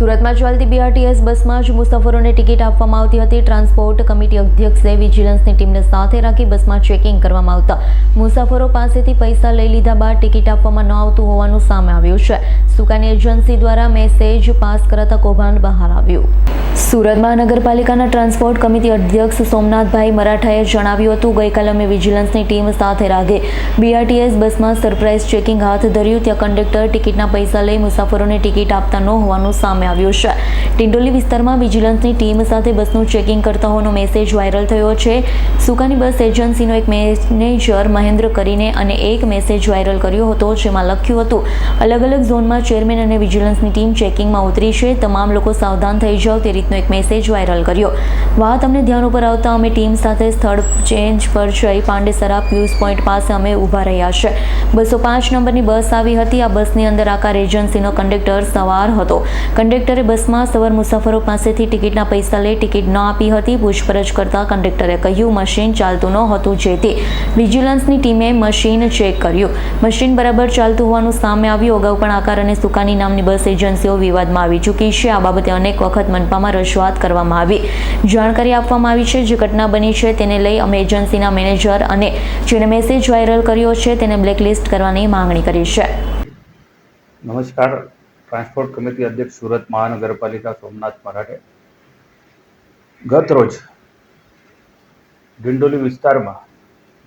સુરતમાં ચાલતી BRTS બસમાં જ મુસાફરોને ટિકિટ આપવામાં આવતી હતી। ટ્રાન્સપોર્ટ કમિટી અધ્યક્ષે વિજિલન્સની ટીમને સાથે રાખી બસમાં ચેકિંગ કરવામાં આવતા મુસાફરો પાસેથી પૈસા લઈ લીધા બાદ ટિકિટ આપવામાં ન આવતું હોવાનું સામે આવ્યું છે। સુકાની એજન્સી દ્વારા મેસેજ પાસ કરાતા કૌભાંડ બહાર આવ્યું। સુરત મહાનગરપાલિકાના ટ્રાન્સપોર્ટ કમિટી અધ્યક્ષ સોમનાથભાઈ મરાઠાએ જણાવ્યું હતું, ગઈકાલે અમે વિજિલન્સની ટીમ સાથે રાખી BRTS બસમાં સરપ્રાઇઝ ચેકિંગ હાથ ધર્યું। ત્યાં કંડક્ટર ટિકિટના પૈસા લઈ મુસાફરોને ટિકિટ આપતા ન હોવાનું સામે આવ્યું છે। ટિંડોલી વિસ્તારમાં વિજિલન્સની ટીમ સાથે બસનું ચેકિંગ કરતા હોવાનો મેસેજ વાયરલ થયો છે। સુકાની બસ એજન્સીનો એક મેનેજર મહેન્દ્ર કરીને અને એક મેસેજ વાયરલ કર્યો હતો, જેમાં લખ્યું હતું, અલગ અલગ ઝોનમાં ચેરમેન અને વિજિલન્સની ટીમ ચેકિંગમાં ઉતરી છે, તમામ લોકો સાવધાન થઈ જાઓ, તે રીતનો એક મેસેજ વાયરલ કર્યો। વાત અમને ધ્યાન ઉપર આવતા અમે ટીમ સાથે સ્થળ ચેન્જ પર જઈ પાંડેસરા પ્યુઝ પોઈન્ટ પાસે અમે ઊભા રહ્યા છે। 205 નંબરની બસ આવી હતી। આ બસની અંદર આકાર એજન્સીનો કંડક્ટર સવાર હતો। કંડક્ટરે બસમાં સવાર મુસાફરો પાસેથી ટિકિટના પૈસા લઈ ટિકિટ ન આપી હતી। પૂછપરછ કરતા કંડક્ટરે કહ્યું મશીન ચાલતું ન હતું, જેથી વિજિલન્સની ટીમે મશીન ચેક કર્યું। મશીન બરાબર ચાલતું હોવાનું સામે આવ્યું। અગાઉ પણ આકાર અને સુકાની નામની બસ એજન્સીઓ વિવાદમાં આવી ચૂકી છે। આ બાબતે અનેક વખત મનપામાં રજૂઆત કરવામાં આવી, જાણકારી આપવામાં આવી છે। જે ઘટના બની છે તેને લઈ અમે એજન્સીના મેનેજર અને જેને મેસેજ વાયરલ કર્યો છે તેને બ્લેકલિસ્ટ કરવાની માંગણી કરી છે। નમસ્કાર, ટ્રાન્સપોર્ટ કમિટી અધ્યક્ષ સુરત મહાનગરપાલિકા સોમનાથ મરાઠે ગત રોજ ડિંડોલી વિસ્તારમાં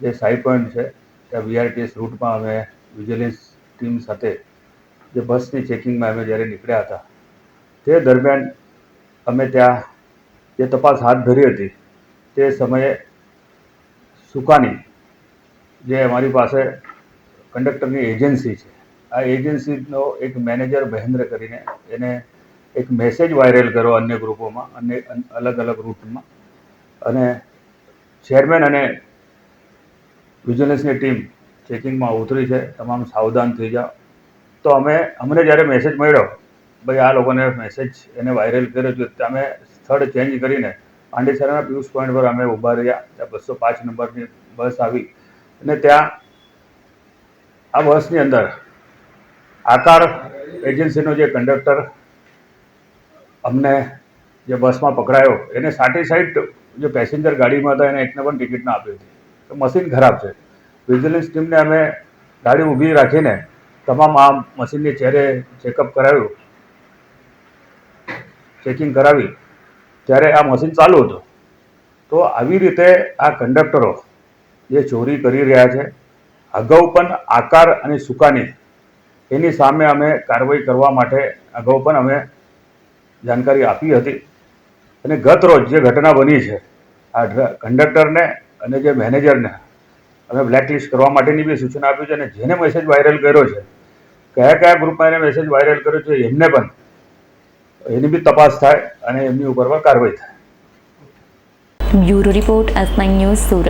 જે સાઈ પોઈન્ટ છે ત્યાં BRTS રૂટમાં અમે વિજિલન્સ ટીમ સાથે જે બસની ચેકિંગમાં અમે જ્યારે નીકળ્યા હતા તે દરમિયાન અમે ત્યાં જે તપાસ હાથ ધરી હતી તે સમયે સુકાની જે અમારી પાસે કંડક્ટરની એજન્સી છે, આ એજન્સીનો એક મેનેજર મહેન્દ્ર કરીને એને એક મેસેજ વાયરલ કર્યો અન્ય ગ્રુપોમાં અને અલગ અલગ રૂટમાં, અને ચેરમેન અને વિજિલન્સની ટીમ ચેકિંગમાં ઉતરી છે, તમામ સાવધાન થઈ જાઓ। તો અમને જ્યારે મેસેજ મળ્યો ભાઈ આ લોકોને મેસેજ એને વાયરલ કર્યો છે, અમે સ્થળ ચેન્જ કરીને પાંડેસરાના પ્યુઝ પોઈન્ટ પર અમે ઊભા રહ્યા। ત્યાં 205 નંબરની બસ આવી અને ત્યાં આ બસની અંદર આકાર એજન્સીનો જે કંડક્ટર અમને જે બસમાં પકડાયો એને સાઇડ જે પેસેન્જર ગાડીમાં હતા એને એકને પણ ટિકિટ ના આપી હતી। તો મશીન ખરાબ છે। વિજિલન્સ ટીમને અમે ગાડી ઊભી રાખીને તમામ આ મશીનની ચેકઅપ કરાવ્યું, ચેકિંગ કરાવી ત્યારે આ મશીન ચાલુ હતું। તો આવી રીતે આ કંડક્ટરો જે ચોરી કરી રહ્યા છે, અગાઉ પણ આકાર અને સુકાની એની સામે અમે કાર્યવાહી કરવા માટે અગાઉ પણ અમે જાણકારી આપી હતી, અને ગત રોજ જે ઘટના બની છે આ કંડક્ટરને અને જે મેનેજરને અમે બ્લેકલિસ્ટ કરવા માટેની બી સૂચના આપી છે, અને જેને મેસેજ વાયરલ કર્યો છે, કયા કયા ગ્રુપમાં એને મેસેજ વાયરલ કર્યો છે એમને પણ એની બી તપાસ થાય અને એમની ઉપર પણ કાર્યવાહી થાય। Bureau report S9 news Surat.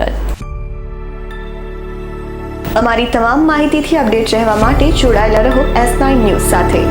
અમારી તમામ માહિતીથી અપડેટ રહેવા માટે જોડાયેલા રહો S9 ન્યૂઝ સાથે।